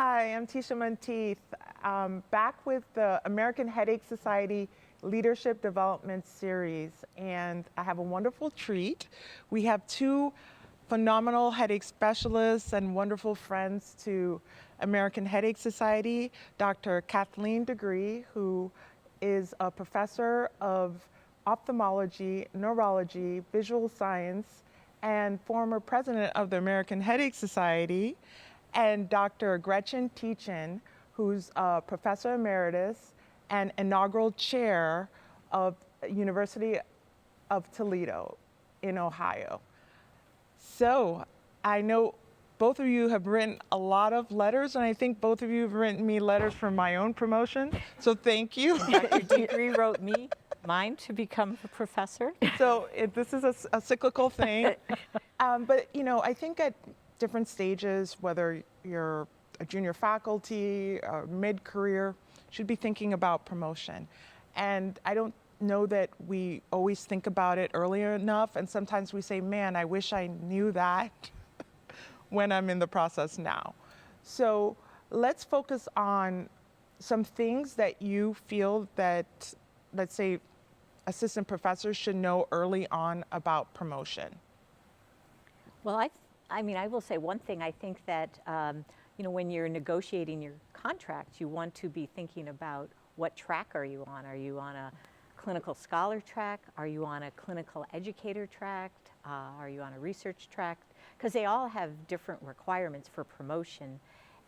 Hi, I'm Tisha Monteith, back with the American Headache Society Leadership Development Series, and I have a wonderful treat. We have two phenomenal headache specialists and wonderful friends to American Headache Society, Dr. Kathleen Digre, who is a professor of ophthalmology, neurology, visual science, and former president of the American Headache Society, and Dr. Gretchen Tietjen, who's a professor emeritus and inaugural chair of University of Toledo in Ohio. So I know both of you have written a lot of letters, and I think both of you have written me letters for my own promotion, so thank you. Dr. Digre wrote me mine to become a professor. So this is a cyclical thing. But you know, I think at different stages, whether you're a junior faculty or mid-career, should be thinking about promotion. And I don't know that we always think about it earlier enough, and sometimes we say, man, I wish I knew that when I'm in the process now. So let's focus on some things that you feel that, let's say, assistant professors should know early on about promotion. Well, I mean, I will say one thing. I think that, you know, when you're negotiating your contract, you want to be thinking about what track are you on? Are you on a clinical scholar track? Are you on a clinical educator track? Are you on a research track? Because they all have different requirements for promotion.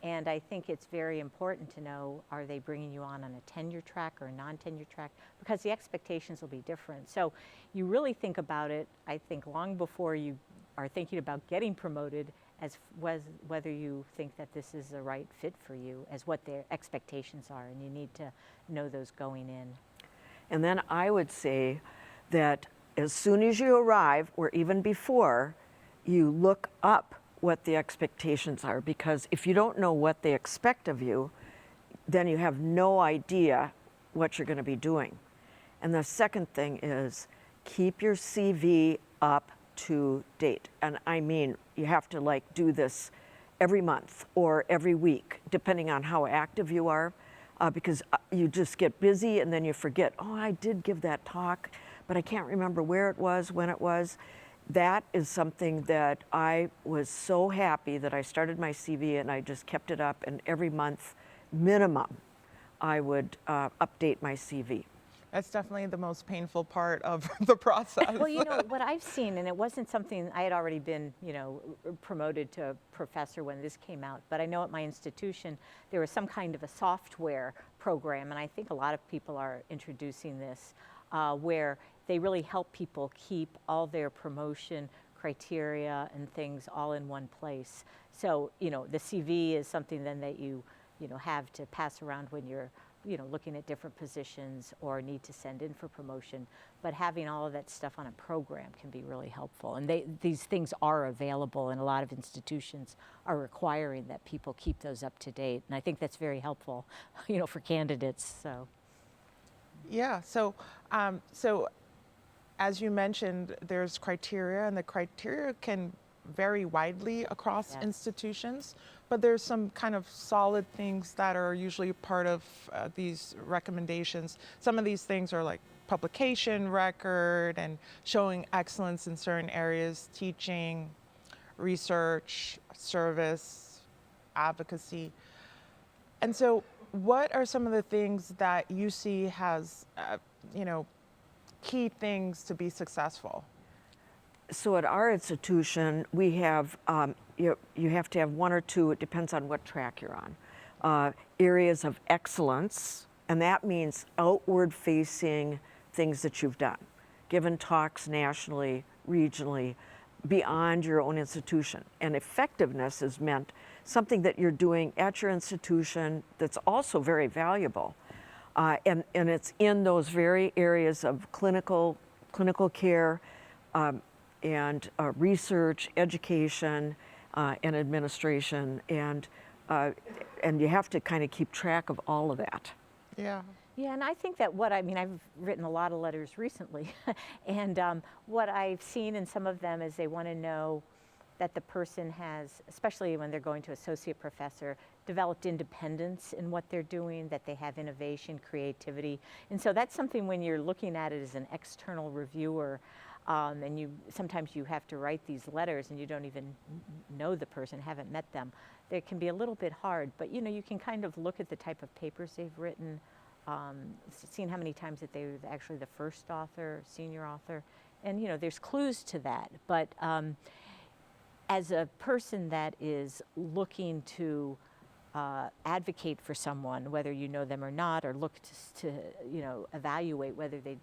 And I think it's very important to know, are they bringing you on a tenure track or a non-tenure track? Because the expectations will be different. So you really think about it, I think, long before you are thinking about getting promoted, as whether you think that this is the right fit for you, as what their expectations are, and you need to know those going in. And then I would say that as soon as you arrive, or even before, you look up what the expectations are, because if you don't know what they expect of you, then you have no idea what you're going to be doing. And the second thing is keep your CV up to date. And I mean, you have to like do this every month or every week, depending on how active you are, because you just get busy and then you forget, oh, I did give that talk, but I can't remember where it was, when it was. That is something that I was so happy that I started my CV and I just kept it up, and every month minimum I would update my CV. That's definitely the most painful part of the process. Well, you know, what I've seen, and it wasn't something, I had already been, you know, promoted to professor when this came out, but I know at my institution there was some kind of a software program, and I think a lot of people are introducing this, where they really help people keep all their promotion criteria and things all in one place. So, you know, the CV is something then that you know, have to pass around when you're, you know, looking at different positions or need to send in for promotion. But having all of that stuff on a program can be really helpful. And these things are available, and a lot of institutions are requiring that people keep those up to date. And I think that's very helpful, you know, for candidates. So. Yeah, so as you mentioned, there's criteria, and the criteria can vary widely across institutions, but there's some kind of solid things that are usually part of these recommendations. Some of these things are like publication record and showing excellence in certain areas, teaching, research, service, advocacy. And so what are some of the things that you see has, you know, key things to be successful? So at our institution, we have, you have to have one or two, it depends on what track you're on, areas of excellence, and that means outward facing things that you've done, given talks nationally, regionally, beyond your own institution. And effectiveness is meant something that you're doing at your institution that's also very valuable. And it's in those very areas of clinical care, and research, education, and administration, and you have to kind of keep track of all of that. Yeah. Yeah, and I think that I've written a lot of letters recently, and what I've seen in some of them is they want to know that the person has, especially when they're going to associate professor, developed independence in what they're doing, that they have innovation, creativity. And so that's something when you're looking at it as an external reviewer, and sometimes you have to write these letters and you don't even know the person, haven't met them. It can be a little bit hard, but you can kind of look at the type of papers they've written, seen how many times that they're actually the first author, senior author, and there's clues to that. But as a person that is looking to advocate for someone, whether you know them or not, or look to evaluate whether they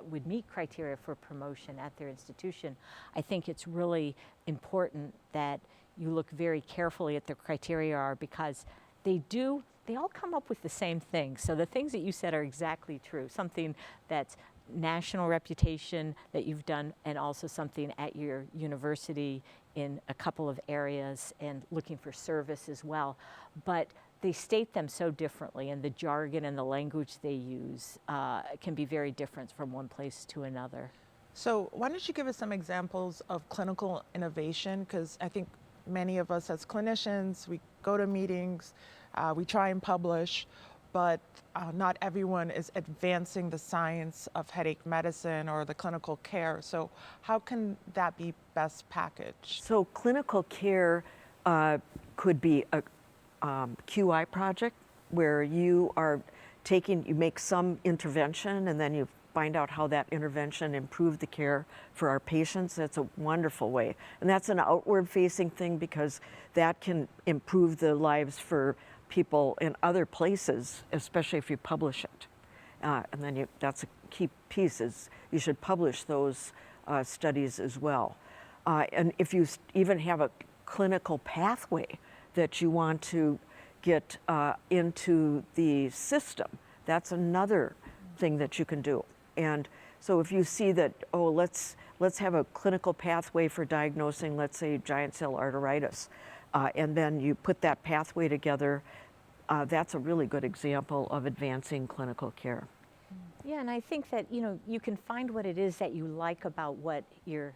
would meet criteria for promotion at their institution, I think it's really important that you look very carefully at the criteria are, because they all come up with the same thing. So the things that you said are exactly true. Something that's national reputation that you've done, and also something at your university in a couple of areas, and looking for service as well. But they state them so differently, and the jargon and the language they use can be very different from one place to another. So why don't you give us some examples of clinical innovation? Because I think many of us as clinicians, we go to meetings, we try and publish, but not everyone is advancing the science of headache medicine or the clinical care. So how can that be best packaged? So clinical care could be a QI project where you make some intervention and then you find out how that intervention improved the care for our patients. That's a wonderful way. And that's an outward facing thing, because that can improve the lives for people in other places, especially if you publish it. And then that's a key piece, is you should publish those studies as well. And if you even have a clinical pathway that you want to get into the system, that's another thing that you can do. And so if you see that, let's have a clinical pathway for diagnosing, let's say, giant cell arteritis, and then you put that pathway together, that's a really good example of advancing clinical care. Yeah, and I think that you can find what it is that you like about what your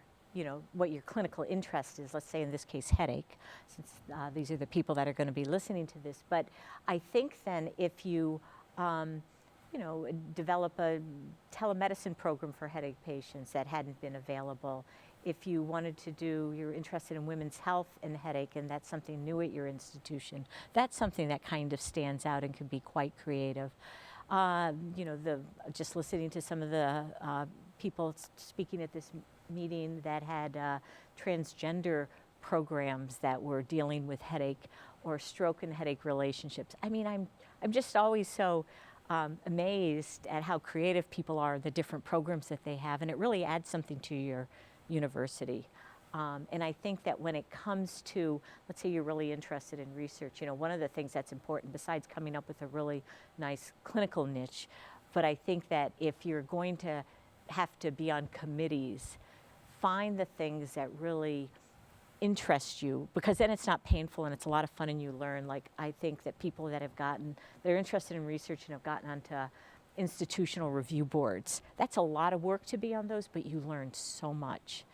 clinical interest is. Let's say in this case headache, since these are the people that are going to be listening to this. But I think then if you develop a telemedicine program for headache patients that hadn't been available, if you wanted to you're interested in women's health and headache, and that's something new at your institution, that's something that kind of stands out and can be quite creative. Just listening to some of the people speaking at this meeting that had transgender programs that were dealing with headache or stroke and headache relationships. I mean, I'm just always so amazed at how creative people are, the different programs that they have, and it really adds something to your university. And I think that when it comes to, let's say you're really interested in research, one of the things that's important, besides coming up with a really nice clinical niche, but I think that if you're going to have to be on committees, find the things that really interest you, because then it's not painful and it's a lot of fun and you learn. Like, I think that people that they're interested in research and have gotten onto institutional review boards, that's a lot of work to be on those, but you learn so much.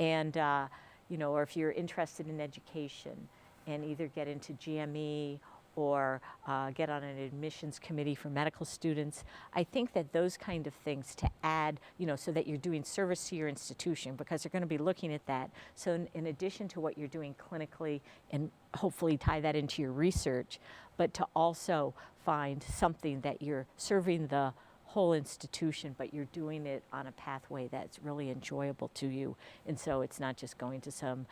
And, or if you're interested in education and either get into GME or get on an admissions committee for medical students, I think that those kind of things to add, so that you're doing service to your institution, because they're going to be looking at that. So in addition to what you're doing clinically, and hopefully tie that into your research, but to also find something that you're serving the whole institution, but you're doing it on a pathway that's really enjoyable to you. And so it's not just going to some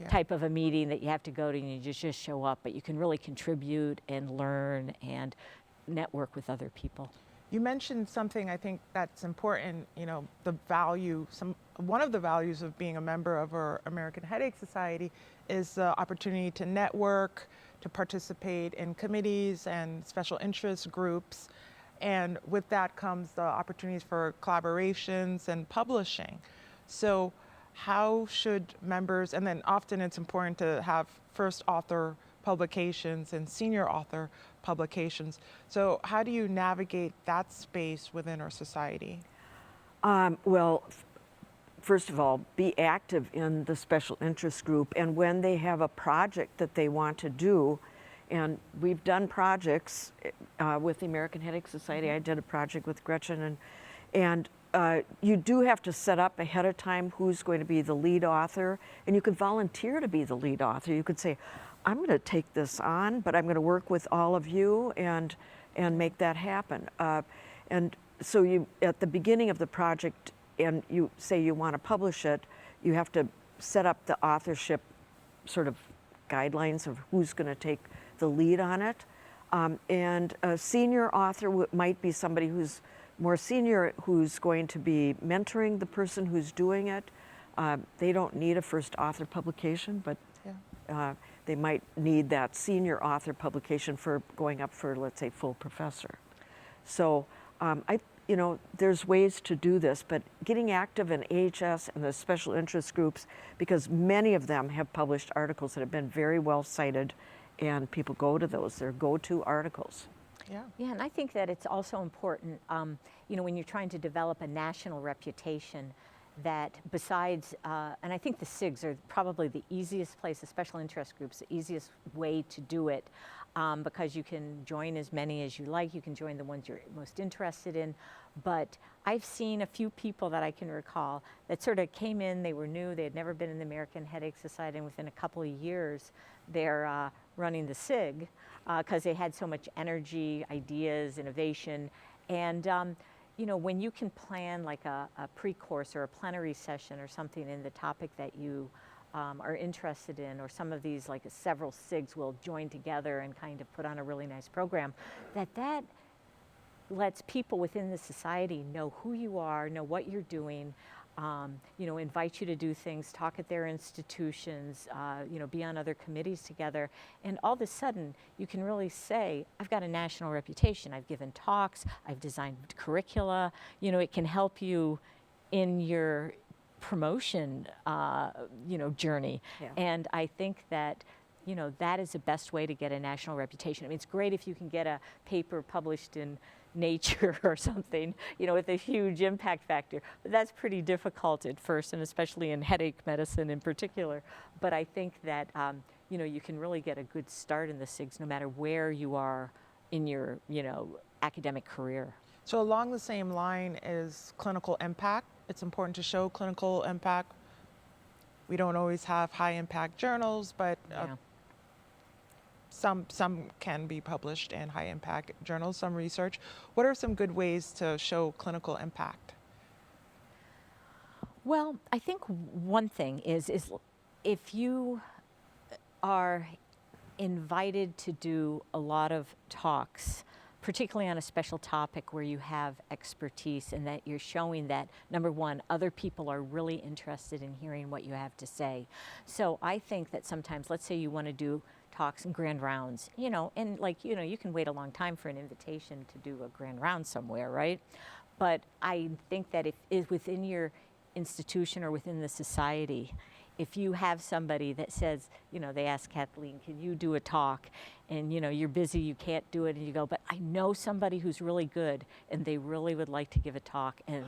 type of a meeting that you have to go to and you just show up, but you can really contribute and learn and network with other people. You mentioned something I think that's important, the value, one of the values of being a member of our American Headache Society is the opportunity to network, to participate in committees and special interest groups. And with that comes the opportunities for collaborations and publishing. So how should members, and then often it's important to have first author publications and senior author publications. So how do you navigate that space within our society? Well, first of all, be active in the special interest group, and when they have a project that they want to do, and we've done projects with the American Headache Society. I did a project with Gretchen, and you do have to set up ahead of time who's going to be the lead author, and you could volunteer to be the lead author. You could say, I'm going to take this on, but I'm going to work with all of you and make that happen. And so you, at the beginning of the project, and you say you want to publish it, you have to set up the authorship sort of guidelines of who's going to take the lead on it. And a senior author might be somebody who's more senior, who's going to be mentoring the person who's doing it. They don't need a first author publication, but they might need that senior author publication for going up for, let's say, full professor. So there's ways to do this, but getting active in AHS and the special interest groups, because many of them have published articles that have been very well cited, and people go to those. They're go-to articles. Yeah, and I think that it's also important, when you're trying to develop a national reputation, that besides, and I think the SIGs are probably the easiest place, the special interest groups, the easiest way to do it, because you can join as many as you like. You can join the ones you're most interested in. But I've seen a few people that I can recall that sort of came in, they were new, they had never been in the American Headache Society, and within a couple of years, they're running the SIG because they had so much energy, ideas, innovation. And when you can plan like a pre-course or a plenary session or something in the topic that you are interested in, or some of these, like several SIGs will join together and kind of put on a really nice program, that lets people within the society know who you are, know what you're doing, invite you to do things, talk at their institutions, be on other committees together. And all of a sudden, you can really say, I've got a national reputation. I've given talks, I've designed curricula. It can help you in your promotion, journey. Yeah. And I think that, that is the best way to get a national reputation. I mean, it's great if you can get a paper published in Nature or something, with a huge impact factor. But that's pretty difficult at first, and especially in headache medicine in particular. But I think that, you can really get a good start in the SIGs no matter where you are in your, academic career. So along the same line is clinical impact. It's important to show clinical impact. We don't always have high impact journals, but some can be published in high impact journals, some research. What are some good ways to show clinical impact? Well, I think one thing is if you are invited to do a lot of talks, particularly on a special topic where you have expertise, and that you're showing that, number one, other people are really interested in hearing what you have to say. So I think that sometimes, let's say you want to do talks and grand rounds, and you can wait a long time for an invitation to do a grand round somewhere, right? But I think that if within your institution or within the society, if you have somebody that says, they ask Kathleen, can you do a talk? And you're busy, you can't do it, and you go, but I know somebody who's really good and they really would like to give a talk, and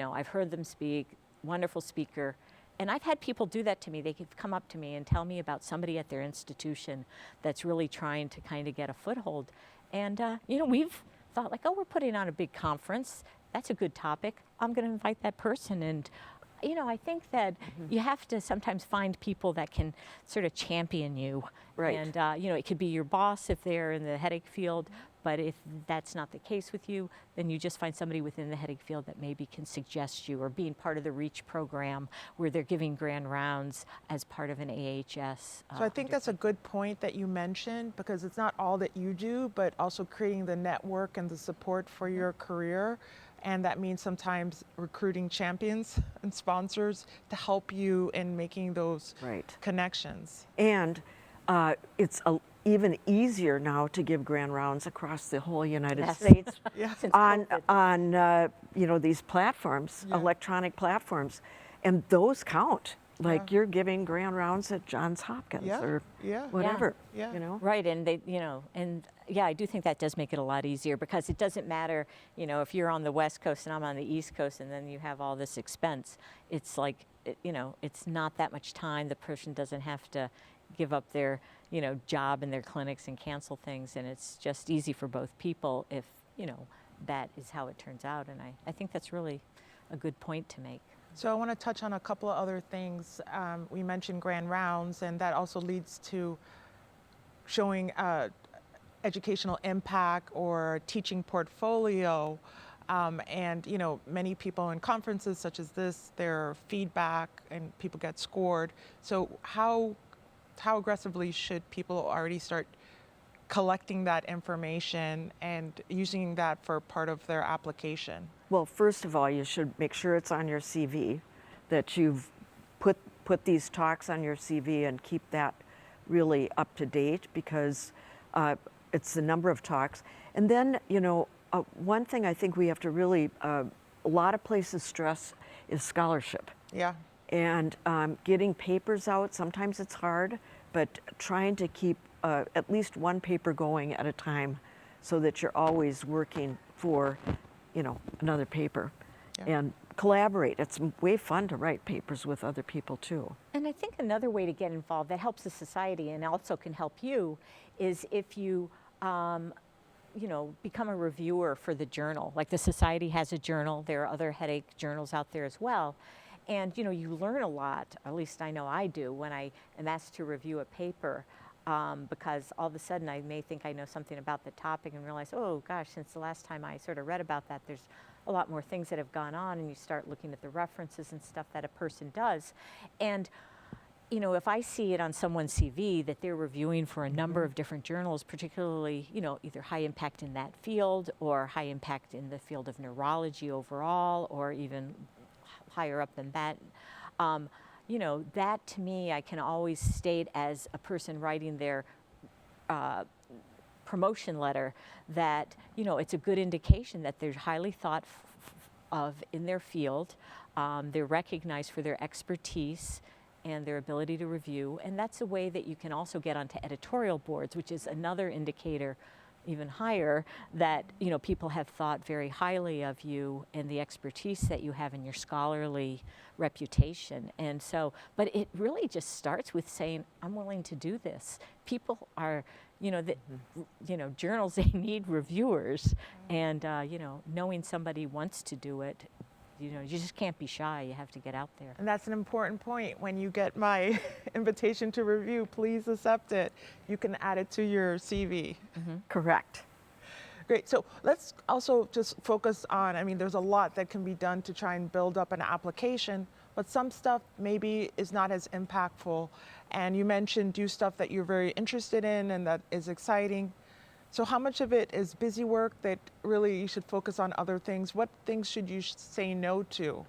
I've heard them speak, wonderful speaker. And I've had people do that to me. They could come up to me and tell me about somebody at their institution that's really trying to kind of get a foothold. And, we've thought like, we're putting on a big conference. That's a good topic. I'm going to invite that person. And, I think that you have to sometimes find people that can sort of champion you. Right. And, it could be your boss if they're in the headache field. But if that's not the case with you, then you just find somebody within the headache field that maybe can suggest you, or being part of the REACH program where they're giving grand rounds as part of an AHS. So I think that's a good point that you mentioned, because it's not all that you do, but also creating the network and the support for your career. And that means sometimes recruiting champions and sponsors to help you in making those connections. And it's even easier now to give grand rounds across the whole United States on these platforms, electronic platforms, and those count. like Yeah. you're giving grand rounds at Johns Hopkins Yeah, or yeah. whatever, Yeah. you know? Right, and they, and yeah, I do think that does make it a lot easier because it doesn't matter, if you're on the West Coast and I'm on the East Coast and then you have all this expense. It's like, it's not that much time. The person doesn't have to give up their, job and their clinics and cancel things, and it's just easy for both people if, that is how it turns out. And I think that's really a good point to make. So I want to touch on a couple of other things. We mentioned grand rounds, and that also leads to showing educational impact or teaching portfolio. And many people in conferences such as this, their feedback and people get scored. So how aggressively should people already start collecting that information and using that for part of their application? Well, first of all, you should make sure it's on your CV, that you've put these talks on your CV and keep that really up to date, because it's the number of talks. And then, one thing I think we have to really, a lot of places stress is scholarship. Yeah. And getting papers out, sometimes it's hard, but trying to keep at least one paper going at a time so that you're always working for, another paper. Yeah. And collaborate. It's way fun to write papers with other people too. And I think another way to get involved that helps the society and also can help you is if you, become a reviewer for the journal. Like the society has a journal. There are other headache journals out there as well. And, you learn a lot, at least I know I do, when I am asked to review a paper. Because all of a sudden I may think I know something about the topic and realize, oh gosh, since the last time I sort of read about that, there's a lot more things that have gone on, and you start looking at the references and stuff that a person does. And, if I see it on someone's CV that they're reviewing for a number of different journals, particularly, either high impact in that field or high impact in the field of neurology overall, or even higher up than that, that to me, I can always state as a person writing their promotion letter that, it's a good indication that they're highly thought of in their field. They're recognized for their expertise and their ability to review. And that's a way that you can also get onto editorial boards, which is another indicator even higher that people have thought very highly of you and the expertise that you have in your scholarly reputation. And so, but it really just starts with saying, I'm willing to do this. People are, journals, they need reviewers, and knowing somebody wants to do it, you just can't be shy. You have to get out there. And that's an important point. When you get my invitation to review, please accept it. You can add it to your CV. Correct. Great. So let's also just focus on, there's a lot that can be done to try and build up an application, but some stuff maybe is not as impactful. And you mentioned do stuff that you're very interested in and that is exciting. So how much of it is busy work that really you should focus on other things? What things should you say no to?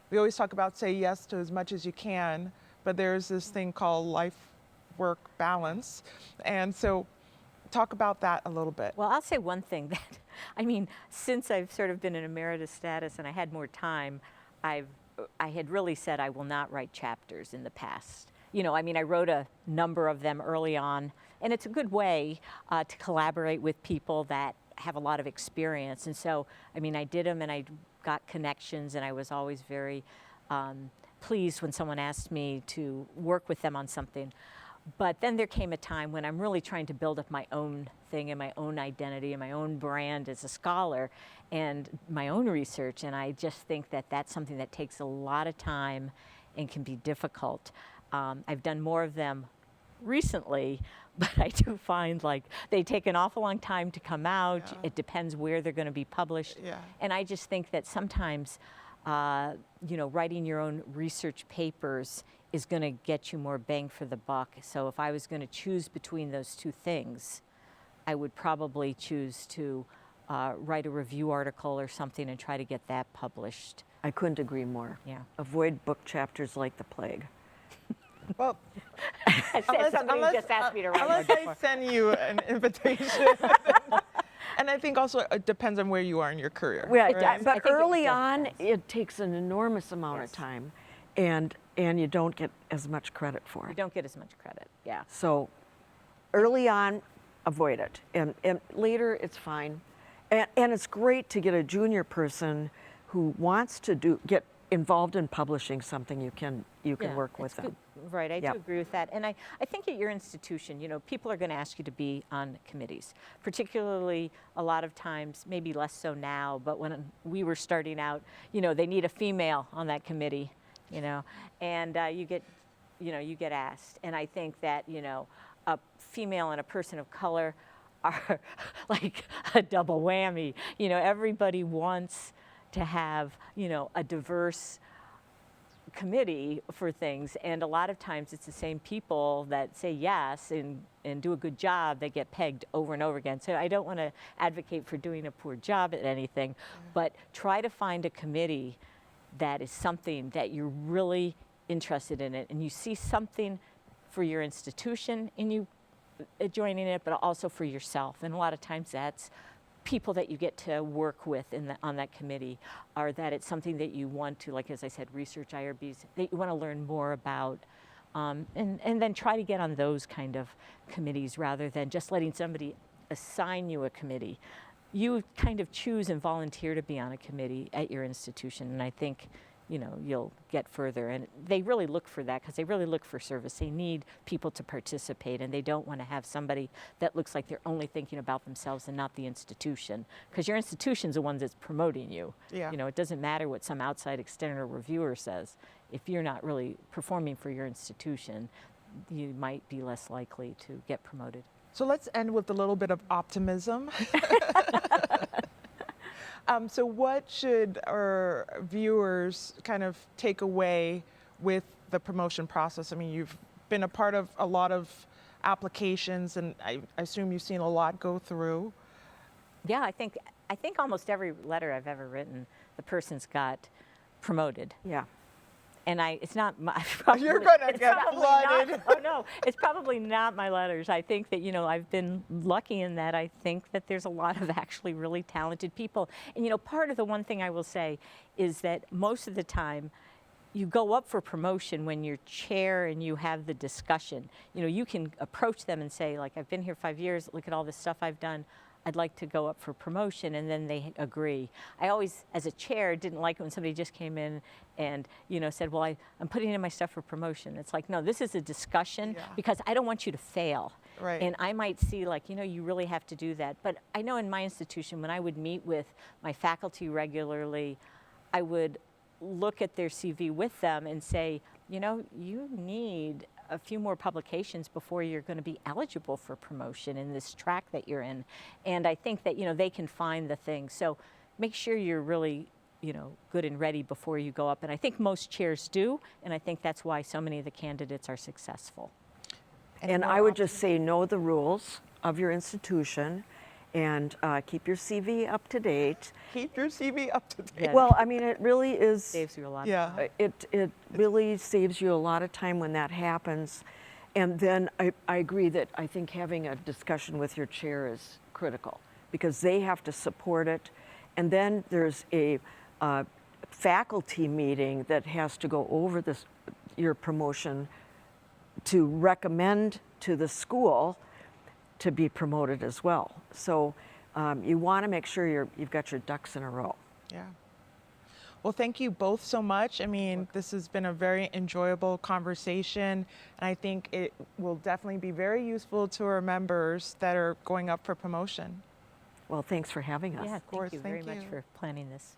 We always talk about say yes to as much as you can, but there's this thing called life-work balance. And so talk about that a little bit. Well, I'll say one thing that, since I've sort of been in emeritus status and I had more time, I had really said I will not write chapters in the past. I wrote a number of them early on, and it's a good way to collaborate with people that have a lot of experience. And so, I did them and I got connections, and I was always very pleased when someone asked me to work with them on something. But then there came a time when I'm really trying to build up my own thing and my own identity and my own brand as a scholar and my own research. And I just think that that's something that takes a lot of time and can be difficult. I've done more of them recently, but I do find like they take an awful long time to come out. Yeah. It depends where they're going to be published. Yeah. And I just think that sometimes, writing your own research papers is going to get you more bang for the buck. So if I was going to choose between those two things, I would probably choose to write a review article or something and try to get that published. I couldn't agree more. Yeah. Avoid book chapters like the plague. Well, Somebody just asked me to write unless one I before. send you an invitation. And I think also it depends on where you are in your career. Yeah, right? I but think it early does on, depend. it takes an enormous amount Yes. of time. and you don't get as much credit for You it. don't get as much credit, yeah. So early on, avoid it, and later it's fine. And it's great to get a junior person who wants to get involved in publishing something. You can Yeah, work with it's them. good. Right, I Yep. do agree with that. And I think at your institution, people are going to ask you to be on committees, particularly a lot of times, maybe less so now, but when we were starting out, they need a female on that committee, and you get asked. And I think that, a female and a person of color are like a double whammy. Everybody wants to have, a diverse committee for things, and a lot of times it's the same people that say yes and do a good job that get pegged over and over again. So I don't want to advocate for doing a poor job at anything, but try to find a committee that is something that you're really interested in it, and you see something for your institution in you joining it, but also for yourself. And a lot of times that's people that you get to work with on that committee, are that it's something that you want to, like as I said, research IRBs, that you want to learn more about, and then try to get on those kind of committees rather than just letting somebody assign you a committee. You kind of choose and volunteer to be on a committee at your institution, and I think you'll get further. And they really look for that because they really look for service. They need people to participate, and they don't want to have somebody that looks like they're only thinking about themselves and not the institution, because your institution's the one that's promoting you. Yeah. It doesn't matter what some outside external reviewer says. If you're not really performing for your institution, you might be less likely to get promoted. So let's end with a little bit of optimism. So what should our viewers kind of take away with the promotion process? I mean, you've been a part of a lot of applications, and I assume you've seen a lot go through. Yeah, I think almost every letter I've ever written, the person's got promoted. Yeah. And it's not my. You're gonna it's get probably flooded. not- oh no, it's probably not my letters. I think that I've been lucky in that. I think that there's a lot of actually really talented people. And part of the one thing I will say is that most of the time, you go up for promotion when you're chair and you have the discussion. You can approach them and say, like, I've been here 5 years. Look at all this stuff I've done. I'd like to go up for promotion, and then they agree. I always, as a chair, didn't like it when somebody just came in and said, well, I'm putting in my stuff for promotion. It's like, no, this is a discussion because I don't want you to fail. Right. And I might see like, you really have to do that. But I know in my institution, when I would meet with my faculty regularly, I would look at their CV with them and say, you need a few more publications before you're going to be eligible for promotion in this track that you're in. And I think that, they can find the things. So make sure you're really, good and ready before you go up. And I think most chairs do. And I think that's why so many of the candidates are successful. And I would just say, know the rules of your institution, and keep your CV up to date. Keep your CV up to date. Yeah. Well, I mean, it really is. Saves you a lot. Yeah. It really saves you a lot of time when that happens. And then I agree that I think having a discussion with your chair is critical because they have to support it. And then there's a faculty meeting that has to go over your promotion to recommend to the school to be promoted as well. So you want to make sure you've got your ducks in a row. Yeah. Well, thank you both so much. I mean, this has been a very enjoyable conversation, and I think it will definitely be very useful to our members that are going up for promotion. Well, thanks for having us. Yeah, Of course, thank you very thank much you. for planning this.